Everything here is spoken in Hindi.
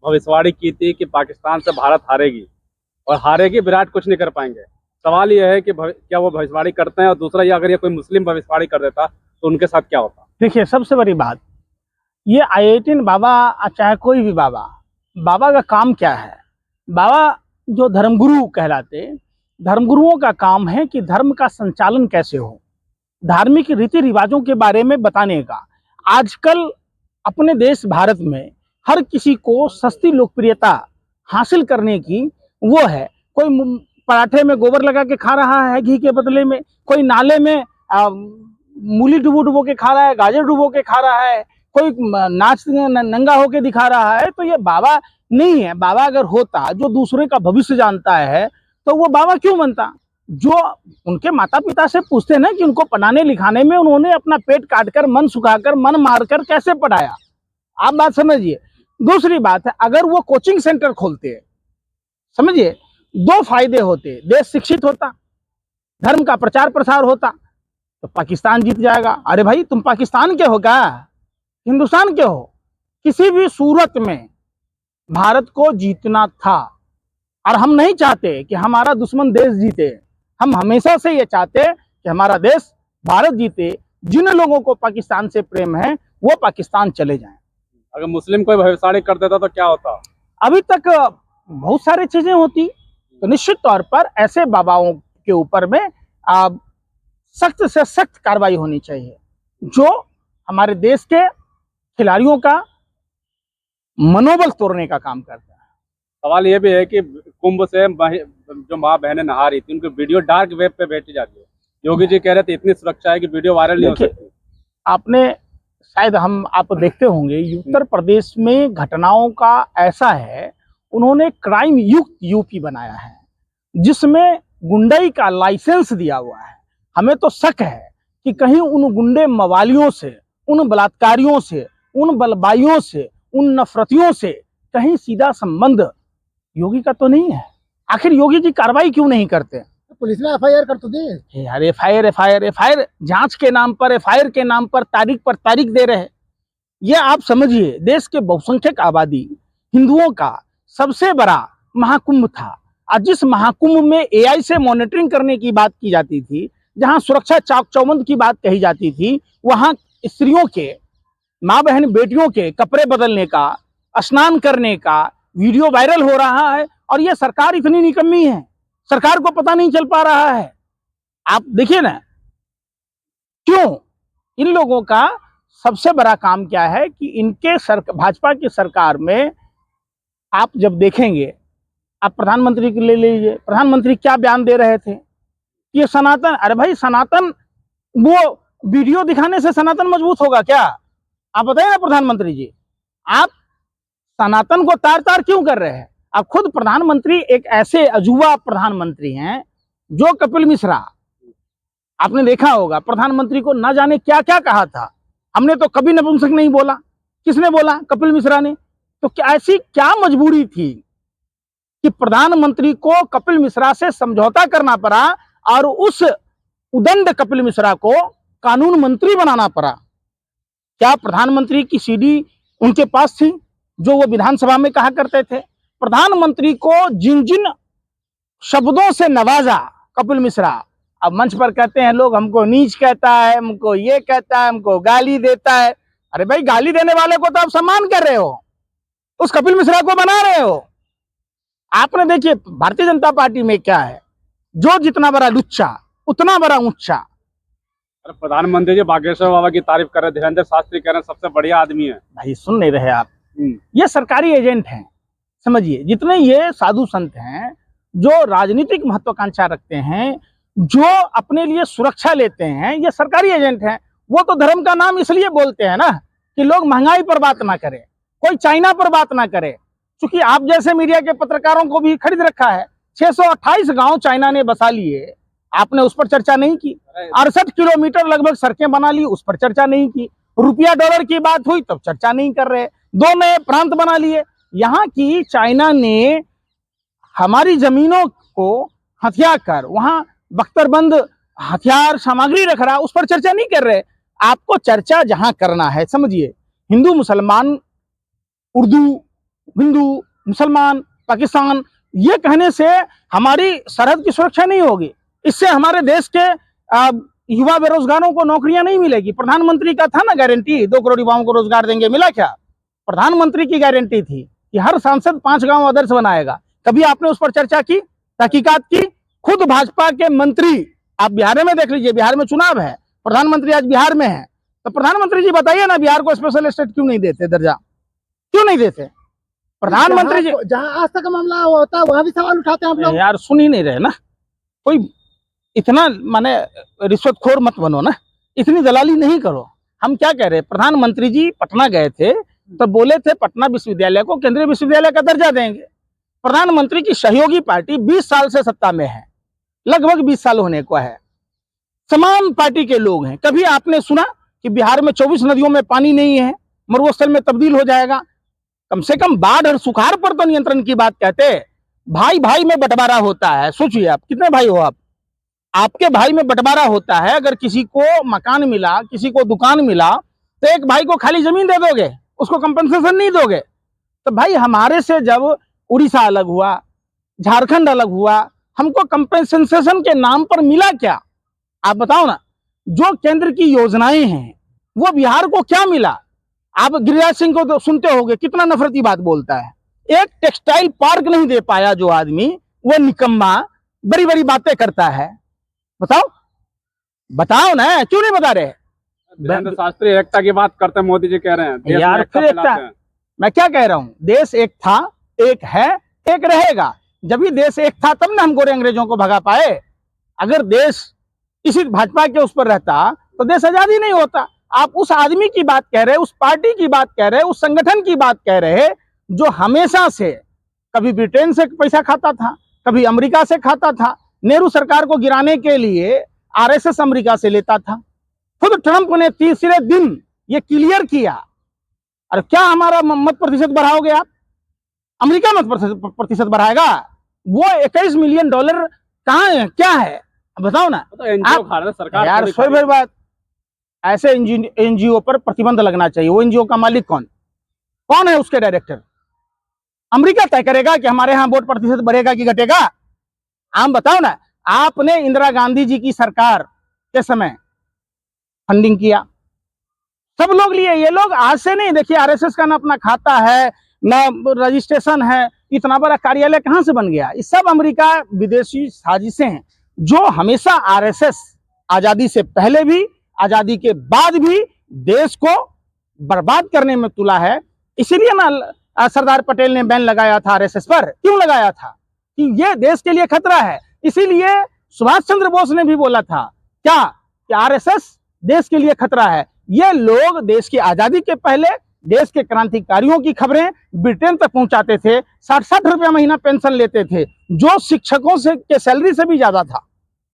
भविष्यवाणी की थी कि पाकिस्तान से भारत हारेगी और हारेगी, विराट कुछ नहीं कर पाएंगे। सवाल यह है कि क्या वो भविष्यवाणी करते हैं, और दूसरा ये, अगर ये कोई मुस्लिम भविष्यवाणी कर देता तो उनके साथ क्या होता? देखिए, सबसे बड़ी बात, ये IITian बाबा चाहे कोई भी बाबा, बाबा का काम क्या है? बाबा जो धर्मगुरु कहलाते, धर्मगुरुओं का काम है कि धर्म का संचालन कैसे हो, धार्मिक रीति रिवाजों के बारे में बताने का। आजकल अपने देश भारत में हर किसी को सस्ती लोकप्रियता हासिल करने की वो है। कोई पराठे में गोबर लगा के खा रहा है घी के बदले में, कोई नाले में मूली डुबो डुबो के खा रहा है, गाजर डुबो के खा रहा है, कोई नाच नंगा होके दिखा रहा है। तो ये बाबा नहीं है। बाबा अगर होता, जो दूसरे का भविष्य जानता है, तो वो बाबा क्यों बनता? जो उनके माता पिता से पूछते ना कि उनको पढ़ाने लिखाने में उन्होंने अपना पेट काटकर, मन सुखाकर, मन मारकर कैसे पढ़ाया, आप बात समझिए। दूसरी बात है, अगर वो कोचिंग सेंटर खोलते, समझिए, दो फायदे होते। देश शिक्षित होता, धर्म का प्रचार प्रसार होता, तो पाकिस्तान जीत जाएगा। अरे भाई, तुम पाकिस्तान के हो क्या? हिंदुस्तान के हो? किसी भी सूरत में भारत को जीतना था, और हम नहीं चाहते कि हमारा दुश्मन देश जीते। हम हमेशा से ये चाहते कि हमारा देश भारत जीते। जिन लोगों को पाकिस्तान से प्रेम है वो पाकिस्तान चले जाएं। अगर मुस्लिम कोई भविष्यवाणी कर देता तो क्या होता? अभी तक बहुत सारी चीजें होती। तो निश्चित तौर पर ऐसे बाबाओं के ऊपर में सख्त से सख्त कार्रवाई होनी चाहिए, जो हमारे देश के खिलाड़ियों का मनोबल तोड़ने का काम करता है। सवाल ये भी है कि कुंभ से जो माँ बहनें नहा रही थी, उनकी वीडियो डार्क वेब पे भेजी जाती है। योगी जी कह रहे थे इतनी सुरक्षा है कि वीडियो वायरल नहीं हो सकती। आपने शायद आप देखते होंगे, उत्तर प्रदेश में घटनाओं का ऐसा है, उन्होंने क्राइम युक्त यूपी बनाया है, जिसमें गुंडाई का लाइसेंस दिया हुआ है। हमें तो शक है कि कहीं उन गुंडे मवालियों से, उन बलात्कारियों से, उन बलबाइयों से, उन नफरतियों से कहीं सीधा संबंध योगी का तो नहीं है। आखिर योगी जी कार्रवाई क्यों नहीं करते? पुलिस ने FIR कर तो दी यार। FIR जांच के नाम पर, FIR के नाम पर तारीख दे रहे हैं। ये आप समझिए, देश के बहुसंख्यक आबादी हिंदुओं का सबसे बड़ा महाकुंभ था, और जिस महाकुंभ में AI से मॉनिटरिंग करने की बात की जाती थी, जहां सुरक्षा चाक चौबंद की बात कही जाती थी, वहां स्त्रियों के, माँ बहन बेटियों के कपड़े बदलने का, स्नान करने का वीडियो वायरल हो रहा है। और ये सरकार इतनी निकम्मी है, सरकार को पता नहीं चल पा रहा है। आप देखिए ना, क्यों इन लोगों का सबसे बड़ा काम क्या है कि इनके भाजपा की सरकार में आप जब देखेंगे, आप प्रधानमंत्री को ले लीजिए, प्रधानमंत्री क्या बयान दे रहे थे कि ये सनातन, अरे भाई सनातन, वो वीडियो दिखाने से सनातन मजबूत होगा क्या? आप बताइए ना प्रधानमंत्री जी, आप सनातन को तार तार क्यों कर रहे हैं? आप खुद प्रधानमंत्री एक ऐसे अजूबा प्रधानमंत्री हैं, जो कपिल मिश्रा, आपने देखा होगा, प्रधानमंत्री को ना जाने क्या क्या कहा था। हमने तो कभी नपुंसक नहीं बोला। किसने बोला? कपिल मिश्रा ने। तो क्या ऐसी क्या मजबूरी थी कि प्रधानमंत्री को कपिल मिश्रा से समझौता करना पड़ा और उस उदंड कपिल मिश्रा को कानून मंत्री बनाना पड़ा? क्या प्रधानमंत्री की CD उनके पास थी, जो वो विधानसभा में कहा करते थे? प्रधानमंत्री को जिन जिन शब्दों से नवाजा कपिल मिश्रा, अब मंच पर कहते हैं लोग, हमको नीच कहता है, हमको ये कहता है, हमको गाली देता है। अरे भाई, गाली देने वाले को तो आप सम्मान कर रहे हो, उस कपिल मिश्रा को बना रहे हो। आपने देखिए भारतीय जनता पार्टी में क्या है, जो जितना बड़ा लुच्चा उतना बड़ा ऊंचा। अरे प्रधानमंत्री जी बागेश्वर बाबा की तारीफ कर रहे, धीरेन्द्र शास्त्री कह रहे हैं सबसे बढ़िया आदमी है। भाई सुन नहीं रहे आप? ये सरकारी एजेंट हैं, समझिए। जितने ये साधु संत हैं जो राजनीतिक महत्वाकांक्षा रखते हैं, जो अपने लिए सुरक्षा लेते हैं, ये सरकारी एजेंट हैं। वो तो धर्म का नाम इसलिए बोलते हैं ना कि लोग महंगाई पर बात ना करें, कोई चाइना पर बात ना करे। क्योंकि आप जैसे मीडिया के पत्रकारों को भी खरीद रखा है। 628 गांव चाइना ने बसा लिए, आपने उस पर चर्चा नहीं की। 68 किलोमीटर लगभग सड़कें बना ली, उस पर चर्चा नहीं की। रुपया डॉलर की बात हुई तब चर्चा नहीं कर रहे। 2 नए प्रांत बना लिए। यहाँ की चाइना ने हमारी जमीनों को हथिया कर वहां बख्तरबंद हथियार सामग्री रख रहा, उस पर चर्चा नहीं कर रहे। आपको चर्चा जहां करना है, समझिए, हिंदू मुसलमान, उर्दू, हिंदू, मुसलमान, पाकिस्तान, ये कहने से हमारी सरहद की सुरक्षा नहीं होगी। इससे हमारे देश के युवा बेरोजगारों को नौकरियां नहीं मिलेगी। प्रधानमंत्री का था ना गारंटी, 2 करोड़ युवाओं को रोजगार देंगे, मिला क्या? प्रधानमंत्री की गारंटी थी कि हर सांसद 5 गांव आदर्श बनाएगा। कभी आपने उस पर चर्चा की, तहकीकात की? खुद भाजपा के मंत्री, आप बिहार में देख लीजिए, बिहार में चुनाव है, प्रधानमंत्री आज बिहार में है, तो प्रधानमंत्री जी बताइए ना, बिहार को स्पेशल स्टेट क्यों नहीं देते दर्जा? क्यों नहीं देते प्रधानमंत्री जी? जहाँ आज तक का मामला होता है वहाँ भी सवाल उठाते हैं आप लोग। यार सुन ही नहीं रहे ना, कोई इतना माने रिश्वतखोर मत बनो ना, इतनी दलाली नहीं करो। हम क्या कह रहे हैं, प्रधानमंत्री जी पटना गए थे तो बोले थे पटना विश्वविद्यालय को केंद्रीय विश्वविद्यालय का दर्जा देंगे। प्रधानमंत्री की सहयोगी पार्टी 20 साल से सत्ता में है, लगभग 20 साल होने को है, समान पार्टी के लोग हैं। कभी आपने सुना कि बिहार में 24 नदियों में पानी नहीं है, मरुस्थल में तब्दील हो जाएगा? कम से कम बाढ़ और सुखाड़ पर तो नियंत्रण की बात कहते। भाई भाई में बंटवारा होता है, सोचिए आप कितने भाई हो आप, आपके भाई में बंटवारा होता है। अगर किसी को मकान मिला, किसी को दुकान मिला, तो एक भाई को खाली जमीन दे दोगे, उसको कंपनसेशन नहीं दोगे? तो भाई हमारे से जब उड़ीसा अलग हुआ, झारखंड अलग हुआ, हमको कंपनसेशन के नाम पर मिला क्या? आप बताओ ना। जो केंद्र की योजनाएं हैं वो बिहार को क्या मिला? आप गिरिराज सिंह को तो सुनते होंगे, कितना नफरती बात बोलता है। एक टेक्सटाइल पार्क नहीं दे पाया जो आदमी, वो निकम्मा बड़ी बड़ी बातें करता है। बताओ बताओ ना, क्यों नहीं बता रहे? वीरेंद्र शास्त्री एकता की बात करते हैं, मोदी जी कह रहे हैं देश में यार एकता फिर एकता, फैलाते हैं। मैं क्या कह रहा हूं, देश एक था, एक है, एक रहेगा। जब भी देश एक था तब ना हम गोरे अंग्रेजों को भगा पाए। अगर देश इसी भाजपा के उस पर रहता तो देश आजाद ही नहीं होता। आप उस आदमी की बात कह रहे, उस पार्टी की बात कह रहे, उस संगठन की बात कह रहे जो हमेशा से कभी ब्रिटेन से पैसा खाता था, कभी अमेरिका से खाता था। नेहरू सरकार को गिराने के लिए आरएसएस अमेरिका से लेता था। खुद ट्रंप ने तीसरे दिन ये क्लियर किया। और क्या हमारा मत प्रतिशत बढ़ाओगे आप? अमेरिका मत प्रतिशत बढ़ाएगा? वो 21 मिलियन डॉलर कहाँ है, क्या है बताओ ना। तो एनजीओ खा रहे हैं, सरकार यार थोड़ी सोई खा रही भाई है। बात, ऐसे एनजीओ पर प्रतिबंध लगना चाहिए। वो एनजीओ का मालिक कौन कौन है, उसके डायरेक्टर? अमेरिका तय करेगा कि हमारे यहाँ वोट प्रतिशत बढ़ेगा कि घटेगा? आप बताओ ना। आपने इंदिरा गांधी जी की सरकार के समय फंडिंग किया, सब लोग लिए। ये लोग आज से नहीं, देखिए आरएसएस का ना अपना खाता है, ना रजिस्ट्रेशन है, इतना बड़ा कार्यालय कहां से बन गया? ये सब अमेरिका विदेशी साजिशें हैं जो हमेशा आरएसएस आजादी से पहले भी, आजादी के बाद भी देश को बर्बाद करने में तुला है। इसीलिए ना सरदार पटेल ने बैन लगाया था आरएसएस पर। क्यों लगाया था? कि ये देश के लिए खतरा है। इसीलिए सुभाष चंद्र बोस ने भी बोला था क्या, कि आरएसएस देश के लिए खतरा है। ये लोग देश की आजादी के पहले देश के क्रांतिकारियों की खबरें ब्रिटेन तक पहुंचाते थे। 60-60 रुपया महीना पेंशन लेते थे, जो शिक्षकों से के सैलरी से भी ज्यादा था।